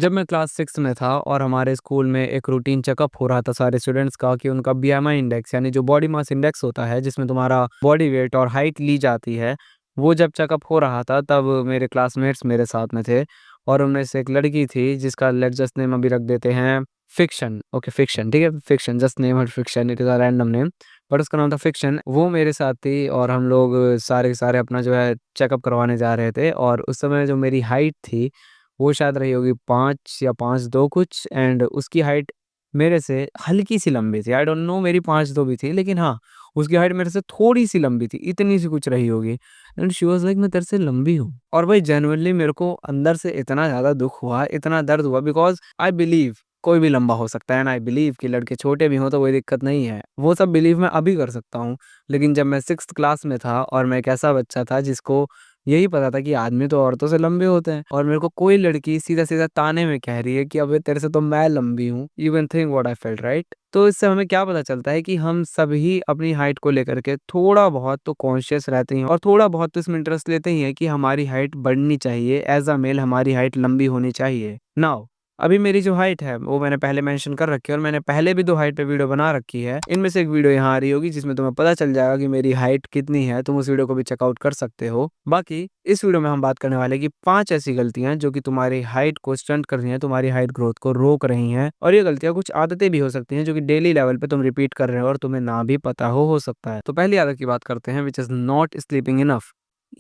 जब मैं क्लास 6 में था और हमारे स्कूल में एक रूटीन चेकअप हो रहा था सारे स्टूडेंट्स का कि उनका बीएमआई इंडेक्स यानी जो बॉडी मास इंडेक्स होता है जिसमें तुम्हारा बॉडी वेट और हाइट ली जाती है, वो जब चेकअप हो रहा था तब मेरे क्लासमेट्स मेरे साथ में थे और उनमें से एक लड़की थी जिसका लेट्स जस्ट नेम अभी रख देते हैं फिक्शन। ओके फिक्शन, ठीक है, fiction, just name her fiction, it is a random name, but उसका नाम था फिक्शन। वो मेरे साथ थी और हम लोग सारे के सारे अपना जो है चेकअप करवाने जा रहे थे और उस समय जो मेरी हाइट थी वो शायद रही होगी 5 या 5'2" कुछ, एंड उसकी हाइट मेरे से हल्की-सी लंबी थी। आई डोंट नो मेरी 5'2" भी थी, लेकिन हाँ, उसकी हाइट मेरे से थोड़ी-सी लंबी थी, इतनी-सी कुछ रही होगी एंड शी वाज़ लाइक मैं तेरे से लंबी हूँ। और भाई जेनुइनली मेरे को अंदर से इतना ज़्यादा दुःख हुआ, इतना दर्द हुआ, बिकॉज़ आई बिलीव कोई भी लंबा हो सकता है एंड आई बिलीव कि लड़के छोटे भी हों तो कोई दिक्कत नहीं है। वो सब बिलीव मैं अभी कर सकता हूँ। लेकिन जब मैं 6th क्लास में था और मैं एक ऐसा बच्चा था जिसको यही पता था कि आदमी तो औरतों से लंबे होते हैं और मेरे को कोई लड़की सीधा-सीधा ताने में कह रही है कि अबे तेरे से तो मैं लंबी हूँ। You can think what I felt, right? तो इससे हमें क्या पता चलता है कि हम सभी अपनी हाइट को लेकर के थोड़ा बहुत तो कॉन्शियस रहते हैं और थोड़ा बहुत तो इसमें इंटरेस्ट लेते ही हैं कि हमारी हाइट बढ़नी चाहिए, एज़ अ मेल हमारी हाइट लंबी होनी चाहिए। नाउ अभी मेरी जो हाइट है वो मैंने पहले मेंशन कर रखी है और मैंने पहले भी 2 हाइट पे वीडियो बना रखी है। इनमें से एक वीडियो यहाँ आ रही होगी जिसमें तुम्हें पता चल जाएगा कि मेरी हाइट कितनी है, तुम उस वीडियो को भी चेकआउट कर सकते हो। बाकी इस वीडियो में हम बात करने वाले हैं कि 5 ऐसी गलतियाँ जो कि तुम्हारी हाइट को स्टंट कर रही हैं, तुम्हारी हाइट ग्रोथ को रोक रही हैं और ये गलतियाँ कुछ आदतें भी हो सकती हैं जो कि डेली लेवल पे तुम रिपीट कर रहे हो और तुम्हें ना भी पता हो सकता है। तो पहली आदत की बात करते हैं which is not sleeping enough.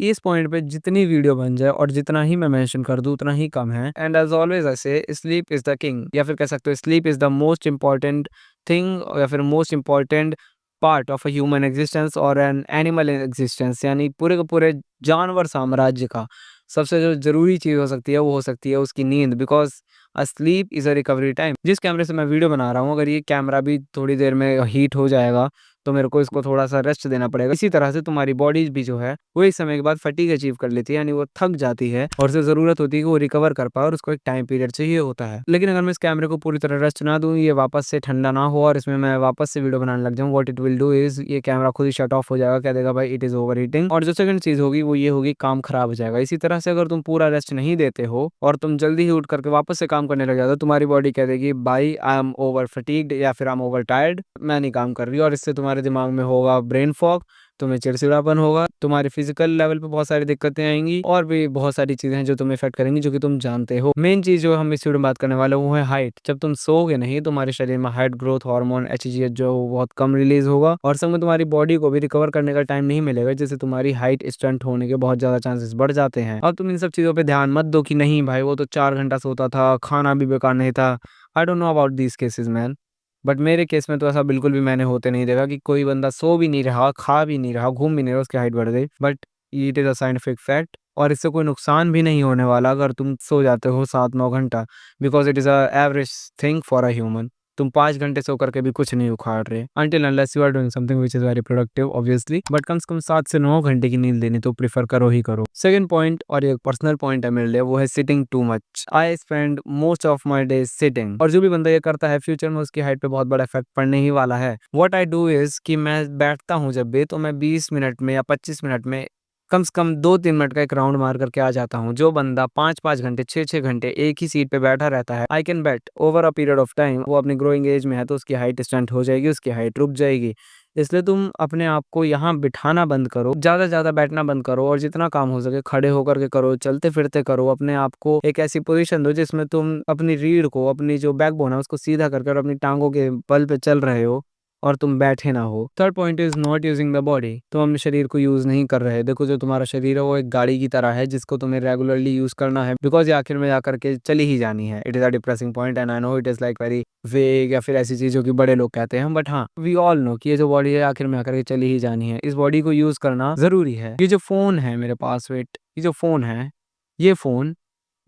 इस पॉइंट पे जितनी वीडियो बन जाए और जितना ही मैं मेंशन कर दूँ उतना ही कम है एंड एज़ ऑलवेज़ आई से स्लीप इज़ द किंग, या फिर कह सकते हो sleep is the most important thing या फिर most important part of a human existence और एन एनिमल एक्जिस्टेंस, यानी पूरे के पूरे जानवर साम्राज्य का सबसे जो ज़रूरी चीज़ हो सकती है वो हो सकती है उसकी नींद, because a slip is a recovery time. जिस कैमरे से मैं वीडियो बना रहा हूँ अगर ये कैमरा भी थोड़ी देर में हीट हो जाएगा तो मेरे को इसको थोड़ा-सा रेस्ट देना पड़ेगा। इसी तरह से तुम्हारी बॉडी भी जो है, वो एक समय के बाद फटीग अचीव कर लेती है, यानी वो थक जाती है और उसे ज़रूरत होती है कि वो रिकवर कर पाए और उसको एक टाइम पीरियड चाहिए होता है। लेकिन अगर मैं इस कैमरे को पूरी तरह रेस्ट ना दूँ, ये वापस से ठंडा ना हो और इसमें मैं वापस से वीडियो बनाने लग जाऊँ, what it will do is ये कैमरा खुद ही शट ऑफ हो जाएगा, कह देगा भाई इट इज़ ओवरहीटिंग, और जो सेकंड चीज़ होगी वो ये होगी काम खराब हो जाएगा। इसी तरह से अगर तुम पूरा रेस्ट नहीं देते हो और तुम जल्दी ही उठ करके वापस से काम करने लग जाते हो, तुम्हारी बॉडी कह देगी भाई आई एम ओवर फटीग्ड या फिर आई एम ओवर टायर्ड, मैं नहीं काम कर रही, और इससे तुम्हारे दिमाग में होगा ब्रेन फॉग, तुम्हें चिड़चिड़ापन होगा, तुम्हारे फिजिकल लेवल पे बहुत सारी दिक्कतें आएँगी और भी बहुत सारी चीज़ें हैं जो तुम्हें इफ़ेक्ट करेंगी जो कि तुम जानते हो। मेन चीज़ जो हम इस वीडियो में बात करने वाले हैं वो है हाइट। जब तुम सोओगे नहीं तुम्हारे शरीर में हाइट ग्रोथ हार्मोन एचजीएच जो है वो बहुत कम रिलीज़ होगा और संग में तुम्हारी बॉडी को भी रिकवर करने का टाइम नहीं मिलेगा, जिससे तुम्हारी हाइट स्टंट होने के बहुत ज़्यादा चांसेस बढ़ जाते हैं। अब तुम इन सब चीज़ों पे ध्यान मत दो कि नहीं भाई वो तो 4 घंटा सोता था, खाना भी बेकार नहीं था। I don't know about these cases man. But मेरे केस में तो ऐसा बिल्कुल भी मैंने होते नहीं देखा कि कोई बंदा सो भी नहीं रहा, खा भी नहीं रहा, घूम भी नहीं रहा, उसकी हाइट बढ़ गई। But it is a scientific fact और इससे कोई नुकसान भी नहीं होने वाला अगर तुम सो जाते हो 7-9 घंटा, because it is a average thing for a human. तुम 5 घंटे सो करके भी कुछ नहीं उखाड़ रहे, until unless you are doing something which is very productive obviously, but कम से कम 7 से 9 घंटे की नींद लेनी तो प्रेफ़र करो ही करो। सेकंड पॉइंट, और ये पर्सनल पॉइंट है मेरे लिए, वो है sitting too much. I spend most of my days sitting, और जो भी बंदा ये करता है फ्यूचर में उसकी हाइट पे बहुत बड़ा इफ़ेक्ट पड़ने ही वाला है। व्हाट आई डू इज़ कि मैं बैठता हूँ जब भी तो मैं 20 मिनट में या 25 मिनट में कम से कम 2-3 मिनट का एक राउंड मार करके आ जाता हूँ। जो बंदा 5-5 घंटे, 6-6 घंटे एक ही सीट पे बैठा रहता है, I can bet over a period of time वो अपनी ग्रोइंग एज में है तो उसकी हाइट स्टंट हो जाएगी, उसकी हाइट रुक जाएगी। इसलिए तुम अपने आप को यहाँ बिठाना बंद करो, ज़्यादा से ज़्यादा बैठना बंद करो और जितना काम हो सके खड़े होकर के करो, चलते-फिरते करो। अपने आप को एक ऐसी पोज़ीशन दो जिसमें तुम अपनी रीढ़ को, अपनी जो बैकबोन है उसको सीधा करके और अपनी टाँगों के बल पे चल रहे हो और तुम बैठे ना हो। Third point is not using the body. तुम अपने शरीर को यूज़ नहीं कर रहे। देखो जो तुम्हारा शरीर है वो एक गाड़ी की तरह है जिसको तुम्हें रेगुलरली यूज़ करना है, बिकॉज़ ये आखिर में जाकर के चली ही जानी है। It is a depressing point and I know it is like very vague या फिर ऐसी चीज़ों की बड़े लोग कहते हैं, बट हाँ, वी ऑल नो कि ये जो बॉडी है आखिर में आकर के चली ही जानी है। इस बॉडी को यूज़ करना ज़रूरी है। ये जो फ़ोन है मेरे पास, वेट, ये जो फ़ोन है, ये फ़ोन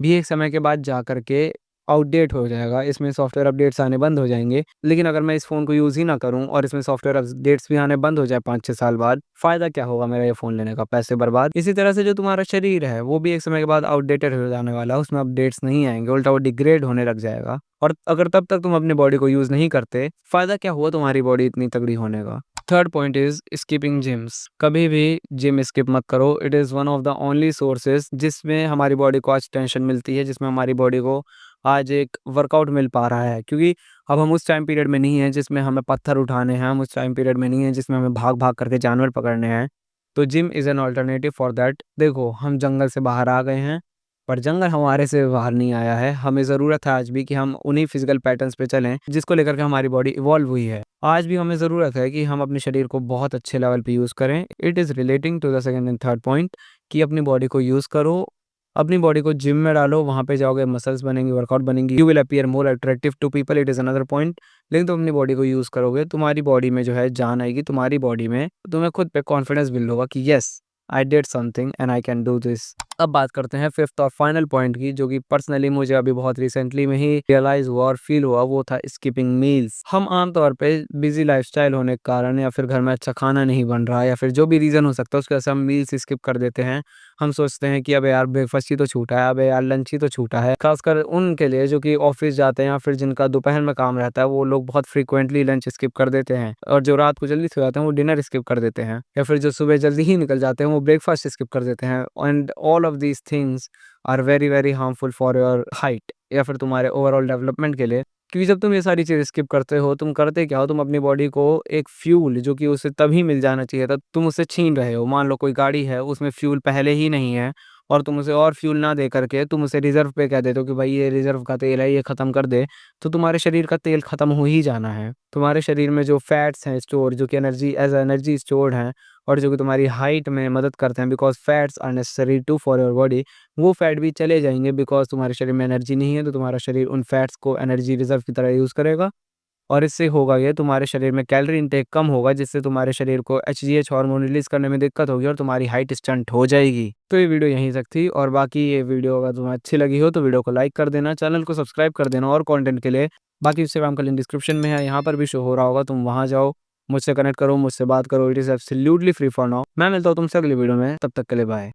भी एक समय के बाद जा कर के आउटडेट हो जाएगा, इसमें सॉफ्टवेयर अपडेट्स आने बंद हो जाएँगे। लेकिन अगर मैं इस फ़ोन को यूज़ ही ना करूँ और इसमें सॉफ्टवेयर अपडेट्स भी आने बंद हो जाए 5-6 साल बाद, फ़ायदा क्या होगा मेरा ये फ़ोन लेने का? पैसे बर्बाद। इसी तरह से जो तुम्हारा शरीर है, वो भी एक समय के बाद आउटडेटेड हो जाने वाला है, उसमें अपडेट्स नहीं आएँगे, उल्टा वो डिग्रेड होने लग जाएगा। और अगर तब तक तुम अपनी बॉडी को यूज़ नहीं करते, फ़ायदा क्या हुआ तुम्हारी बॉडी इतनी तगड़ी होने का? Third point is skipping gyms. कभी भी जिम स्किप मत करो। It is one of the only sources जिसमें हमारी बॉडी को आज टेंशन मिलती है, जिसमें हमारी बॉडी को आज एक वर्कआउट मिल पा रहा है, क्योंकि अब हम उस टाइम पीरियड में नहीं हैं जिसमें हमें पत्थर उठाने हैं, हम उस टाइम पीरियड में नहीं हैं जिसमें हमें भाग-भाग करके जानवर पकड़ने हैं। तो gym is an alternative for that. देखो, हम जंगल से बाहर आ गए हैं, पर जंगल हमारे से बाहर नहीं आया है। हमें ज़रूरत है आज भी कि हम उन्हीं फिज़िकल पैटर्न्स पे चलें, जिसको लेकर के हमारी बॉडी इवॉल्व हुई है। आज भी हमें ज़रूरत है कि हम अपने शरीर को बहुत अच्छे लेवल पे यूज़ करें। It is relating to the second and third point कि अपनी बॉडी को यूज़ करो, अपनी बॉडी को जिम में डालो, वहाँ पे जाओगे मसल्स बनेंगी, वर्कआउट बनेंगी, you will appear more attractive to people, it is another point. लेकिन तुम अपनी बॉडी को यूज़ करोगे, तुम्हारी बॉडी में जो है जान आएगी, तुम्हारी बॉडी में तुम्हें खुद पे कॉन्फिडेंस बिल्ड होगा कि yes, I did something and I can do this. अब बात करते हैं फिफ्थ और फाइनल पॉइंट की, जो कि पर्सनली मुझे अभी बहुत रिसेंटली में ही रियलाइज हुआ और फील हुआ, वो था स्किपिंग मील्स। हम आमतौर पे बिजी लाइफस्टाइल होने के कारण, या फिर घर में अच्छा खाना नहीं बन रहा, या फिर जो भी रीज़न हो सकता है उसकी वजह से हम मील्स स्किप कर देते हैं। हम सोचते हैं कि अबे यार ब्रेकफास्ट ही तो छूटा है, अबे यार लंच ही तो छूटा है। खासकर उनके लिए जो कि ऑफिस जाते हैं या फिर जिनका दोपहर में काम रहता है, वो लोग बहुत फ्रीक्वेंटली लंच स्किप कर देते हैं, और जो रात को जल्दी सो जाते हैं वो डिनर स्किप कर देते हैं, या फिर जो सुबह जल्दी ही निकल जाते हैं वो ब्रेकफास्ट स्किप कर देते हैं। And all of these things are very very harmful for your height, या फिर तुम्हारे ओवरऑल डेवलपमेंट के लिए। क्योंकि जब तुम ये सारी चीज़ें स्किप करते हो, तुम करते क्या हो, तुम अपनी बॉडी को एक फ्यूल जो कि उसे तभी मिल जाना चाहिए था, तुम उसे छीन रहे हो। मान लो कोई गाड़ी है, उसमें फ्यूल पहले ही नहीं है, और तुम उसे और फ्यूल ना दे करके तुम उसे रिज़र्व पे कह देते हो कि भाई ये रिज़र्व का तेल है, ये ख़त्म कर दे, तो तुम्हारे शरीर का तेल ख़त्म हो ही जाना है। तुम्हारे शरीर में जो फैट्स हैं स्टोर, जो कि एनर्जी एज़ एनर्जी स्टोर्ड हैं, और जो कि तुम्हारी हाइट में मदद करते हैं, because fats are necessary to for your body, वो फैट भी चले जाएँगे, बिकॉज़ तुम्हारे शरीर में एनर्जी नहीं है, तो तुम्हारा शरीर उन फैट्स को एनर्जी रिज़र्व की तरह यूज़ करेगा। और इससे होगा ये, तुम्हारे शरीर में कैलोरी इंटेक कम होगा, जिससे तुम्हारे शरीर को एचजीएच हार्मोन रिलीज़ करने में दिक्कत होगी और तुम्हारी हाइट स्टंट हो जाएगी। तो ये वीडियो यहीं तक थी, और बाकी ये वीडियो अगर तुम्हें अच्छी लगी हो तो वीडियो को लाइक कर देना, चैनल को सब्सक्राइब कर देना, और कंटेंट के लिए बाकी इंस्टाग्राम का लिंक डिस्क्रिप्शन में है, यहाँ पर भी शो हो रहा होगा, तुम वहाँ जाओ, मुझसे कनेक्ट करो, मुझसे बात करो, it is absolutely free for now. मैं मिलता हूँ तुमसे अगली वीडियो में, तब तक के लिए बाय।